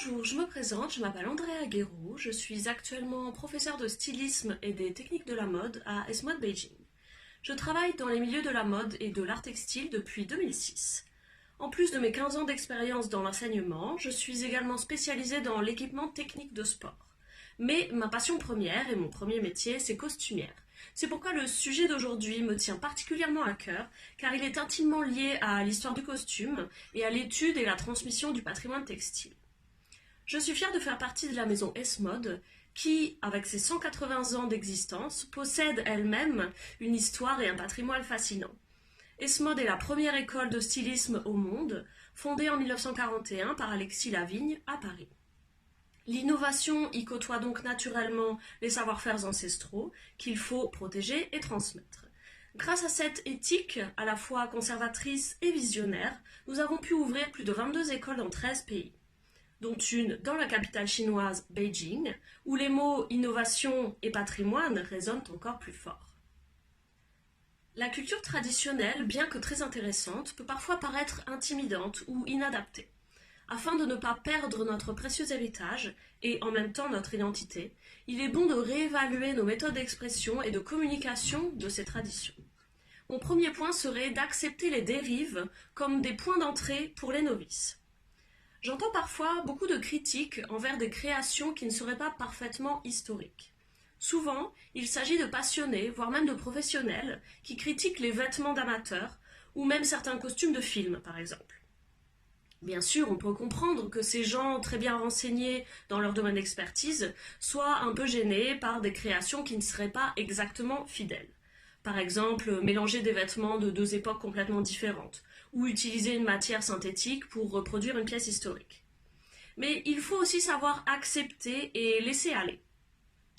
Bonjour, je me présente, je m'appelle Andrea Guéraud, je suis actuellement professeure de stylisme et des techniques de la mode à S-Mode Beijing. Je travaille dans les milieux de la mode et de l'art textile depuis 2006. En plus de mes 15 ans d'expérience dans l'enseignement, je suis également spécialisée dans l'équipement technique de sport. Mais ma passion première et mon premier métier, c'est costumière. C'est pourquoi le sujet d'aujourd'hui me tient particulièrement à cœur, car il est intimement lié à l'histoire du costume et à l'étude et la transmission du patrimoine textile. Je suis fière de faire partie de la maison S-Mode qui, avec ses 180 ans d'existence, possède elle-même une histoire et un patrimoine fascinants. S-Mode est la première école de stylisme au monde, fondée en 1941 par Alexis Lavigne à Paris. L'innovation y côtoie donc naturellement les savoir-faire ancestraux qu'il faut protéger et transmettre. Grâce à cette éthique, à la fois conservatrice et visionnaire, nous avons pu ouvrir plus de 22 écoles dans 13 pays, dont une dans la capitale chinoise Beijing, où les mots innovation et patrimoine résonnent encore plus fort. La culture traditionnelle, bien que très intéressante, peut parfois paraître intimidante ou inadaptée. Afin de ne pas perdre notre précieux héritage et en même temps notre identité, il est bon de réévaluer nos méthodes d'expression et de communication de ces traditions. Mon premier point serait d'accepter les dérives comme des points d'entrée pour les novices. J'entends parfois beaucoup de critiques envers des créations qui ne seraient pas parfaitement historiques. Souvent, il s'agit de passionnés, voire même de professionnels, qui critiquent les vêtements d'amateurs, ou même certains costumes de films, par exemple. Bien sûr, on peut comprendre que ces gens très bien renseignés dans leur domaine d'expertise soient un peu gênés par des créations qui ne seraient pas exactement fidèles. Par exemple, mélanger des vêtements de deux époques complètement différentes, ou utiliser une matière synthétique pour reproduire une pièce historique. Mais il faut aussi savoir accepter et laisser aller.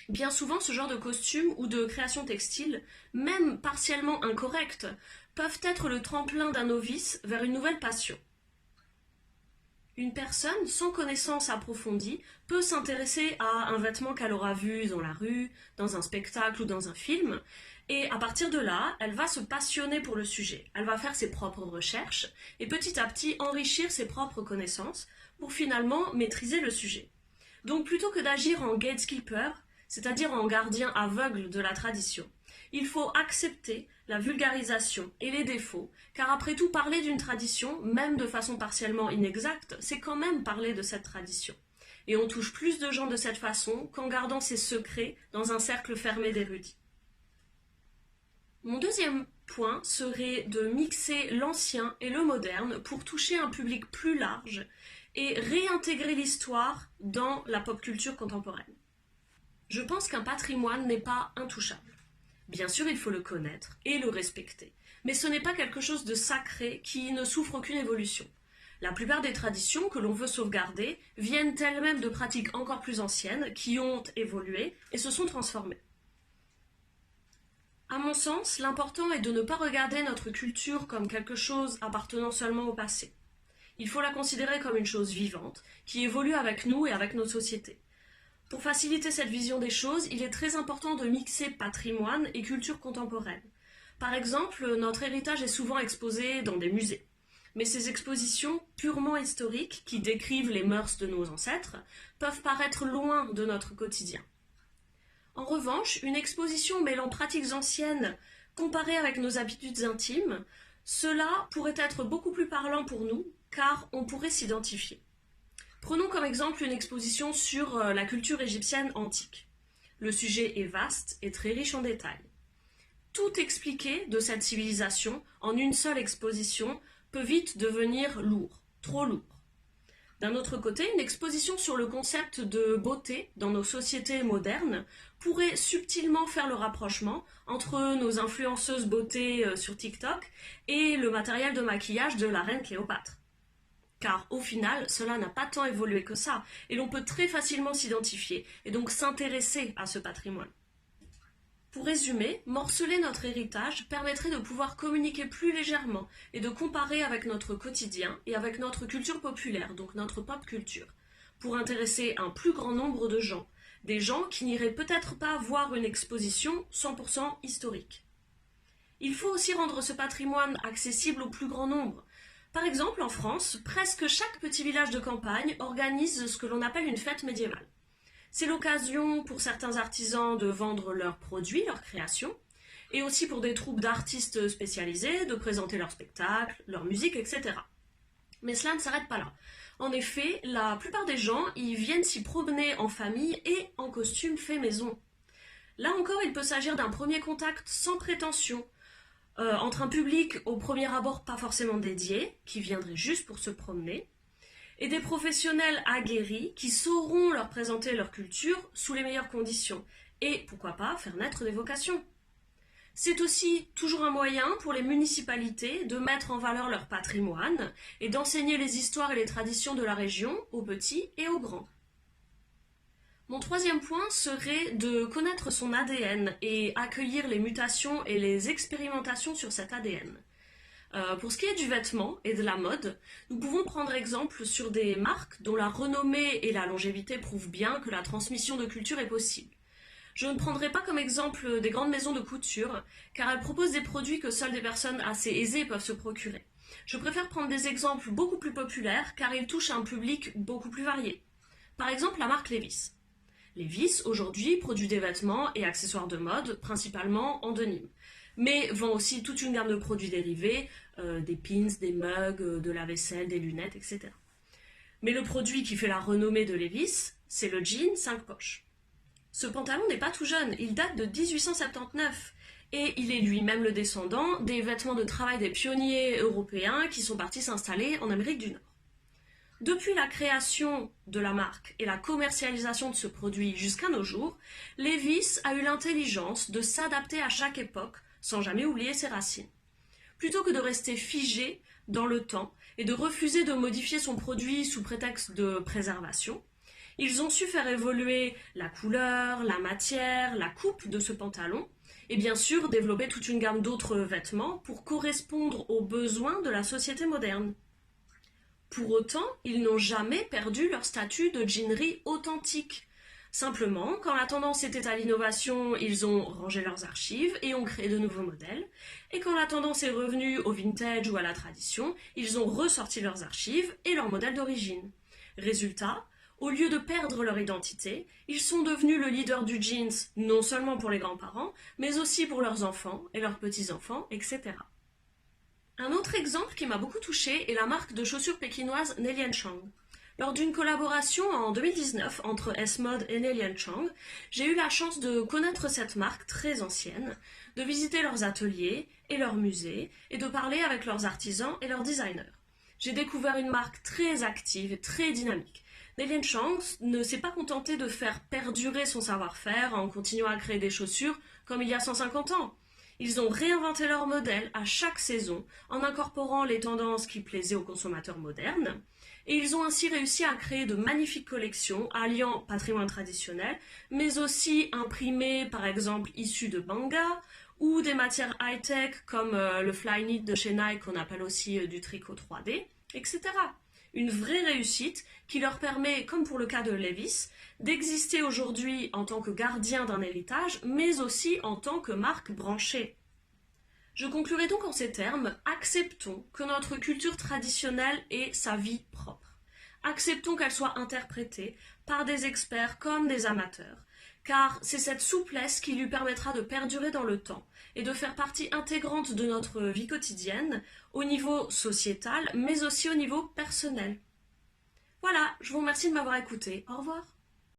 Bien souvent, ce genre de costumes ou de créations textiles, même partiellement incorrectes, peuvent être le tremplin d'un novice vers une nouvelle passion. Une personne sans connaissance approfondie peut s'intéresser à un vêtement qu'elle aura vu dans la rue, dans un spectacle ou dans un film, et à partir de là, elle va se passionner pour le sujet. Elle va faire ses propres recherches et petit à petit enrichir ses propres connaissances pour finalement maîtriser le sujet. Donc plutôt que d'agir en gatekeeper, c'est-à-dire en gardien aveugle de la tradition, il faut accepter la vulgarisation et les défauts, car après tout, parler d'une tradition, même de façon partiellement inexacte, c'est quand même parler de cette tradition. Et on touche plus de gens de cette façon qu'en gardant ses secrets dans un cercle fermé d'érudits. Mon deuxième point serait de mixer l'ancien et le moderne pour toucher un public plus large et réintégrer l'histoire dans la pop culture contemporaine. Je pense qu'un patrimoine n'est pas intouchable. Bien sûr, il faut le connaître et le respecter, mais ce n'est pas quelque chose de sacré qui ne souffre aucune évolution. La plupart des traditions que l'on veut sauvegarder viennent elles-mêmes de pratiques encore plus anciennes qui ont évolué et se sont transformées. À mon sens, l'important est de ne pas regarder notre culture comme quelque chose appartenant seulement au passé. Il faut la considérer comme une chose vivante, qui évolue avec nous et avec nos sociétés. Pour faciliter cette vision des choses, il est très important de mixer patrimoine et culture contemporaine. Par exemple, notre héritage est souvent exposé dans des musées. Mais ces expositions purement historiques, qui décrivent les mœurs de nos ancêtres, peuvent paraître loin de notre quotidien. En revanche, une exposition mêlant pratiques anciennes comparées avec nos habitudes intimes, cela pourrait être beaucoup plus parlant pour nous, car on pourrait s'identifier. Prenons comme exemple une exposition sur la culture égyptienne antique. Le sujet est vaste et très riche en détails. Tout expliquer de cette civilisation en une seule exposition peut vite devenir lourd, trop lourd. D'un autre côté, une exposition sur le concept de beauté dans nos sociétés modernes pourrait subtilement faire le rapprochement entre nos influenceuses beauté sur TikTok et le matériel de maquillage de la reine Cléopâtre. Car au final, cela n'a pas tant évolué que ça, et l'on peut très facilement s'identifier et donc s'intéresser à ce patrimoine. Pour résumer, morceler notre héritage permettrait de pouvoir communiquer plus légèrement et de comparer avec notre quotidien et avec notre culture populaire, donc notre pop culture, pour intéresser un plus grand nombre de gens, des gens qui n'iraient peut-être pas voir une exposition 100% historique. Il faut aussi rendre ce patrimoine accessible au plus grand nombre. Par exemple, en France, presque chaque petit village de campagne organise ce que l'on appelle une fête médiévale. C'est l'occasion pour certains artisans de vendre leurs produits, leurs créations, et aussi pour des troupes d'artistes spécialisés de présenter leurs spectacles, leur musique, etc. Mais cela ne s'arrête pas là. En effet, la plupart des gens y viennent s'y promener en famille et en costume fait maison. Là encore, il peut s'agir d'un premier contact sans prétention, entre un public au premier abord pas forcément dédié, qui viendrait juste pour se promener, et des professionnels aguerris qui sauront leur présenter leur culture sous les meilleures conditions, et pourquoi pas faire naître des vocations. C'est aussi toujours un moyen pour les municipalités de mettre en valeur leur patrimoine et d'enseigner les histoires et les traditions de la région aux petits et aux grands. Mon troisième point serait de connaître son ADN et accueillir les mutations et les expérimentations sur cet ADN. Pour ce qui est du vêtement et de la mode, nous pouvons prendre exemple sur des marques dont la renommée et la longévité prouvent bien que la transmission de culture est possible. Je ne prendrai pas comme exemple des grandes maisons de couture, car elles proposent des produits que seules des personnes assez aisées peuvent se procurer. Je préfère prendre des exemples beaucoup plus populaires, car ils touchent un public beaucoup plus varié. Par exemple, la marque Levi's. Levi's, aujourd'hui, produit des vêtements et accessoires de mode, principalement en denim, mais vend aussi toute une gamme de produits dérivés, des pins, des mugs, de la vaisselle, des lunettes, etc. Mais le produit qui fait la renommée de Levi's, c'est le jean 5 poches. Ce pantalon n'est pas tout jeune, il date de 1879 et il est lui-même le descendant des vêtements de travail des pionniers européens qui sont partis s'installer en Amérique du Nord. Depuis la création de la marque et la commercialisation de ce produit jusqu'à nos jours, Levi's a eu l'intelligence de s'adapter à chaque époque sans jamais oublier ses racines. Plutôt que de rester figé dans le temps et de refuser de modifier son produit sous prétexte de préservation, ils ont su faire évoluer la couleur, la matière, la coupe de ce pantalon et bien sûr développer toute une gamme d'autres vêtements pour correspondre aux besoins de la société moderne. Pour autant, ils n'ont jamais perdu leur statut de jeanerie authentique. Simplement, quand la tendance était à l'innovation, ils ont rangé leurs archives et ont créé de nouveaux modèles. Et quand la tendance est revenue au vintage ou à la tradition, ils ont ressorti leurs archives et leurs modèles d'origine. Résultat, au lieu de perdre leur identité, ils sont devenus le leader du jeans, non seulement pour les grands-parents, mais aussi pour leurs enfants et leurs petits-enfants, etc. Un autre exemple qui m'a beaucoup touchée est la marque de chaussures pékinoise Nelly & Chang. Lors d'une collaboration en 2019 entre S-Mode et Nelly & Chang, j'ai eu la chance de connaître cette marque très ancienne, de visiter leurs ateliers et leurs musées, et de parler avec leurs artisans et leurs designers. J'ai découvert une marque très active et très dynamique. Nelly & Chang ne s'est pas contentée de faire perdurer son savoir-faire en continuant à créer des chaussures comme il y a 150 ans. Ils ont réinventé leur modèle à chaque saison en incorporant les tendances qui plaisaient aux consommateurs modernes et ils ont ainsi réussi à créer de magnifiques collections alliant patrimoine traditionnel mais aussi imprimés par exemple issus de banga ou des matières high-tech comme le fly knit de chez Nike qu'on appelle aussi du tricot 3D, etc. Une vraie réussite qui leur permet, comme pour le cas de Levi's, d'exister aujourd'hui en tant que gardien d'un héritage, mais aussi en tant que marque branchée. Je conclurai donc en ces termes, acceptons que notre culture traditionnelle ait sa vie propre. Acceptons qu'elle soit interprétée par des experts comme des amateurs, car c'est cette souplesse qui lui permettra de perdurer dans le temps et de faire partie intégrante de notre vie quotidienne, au niveau sociétal, mais aussi au niveau personnel. Voilà, je vous remercie de m'avoir écouté. Au revoir.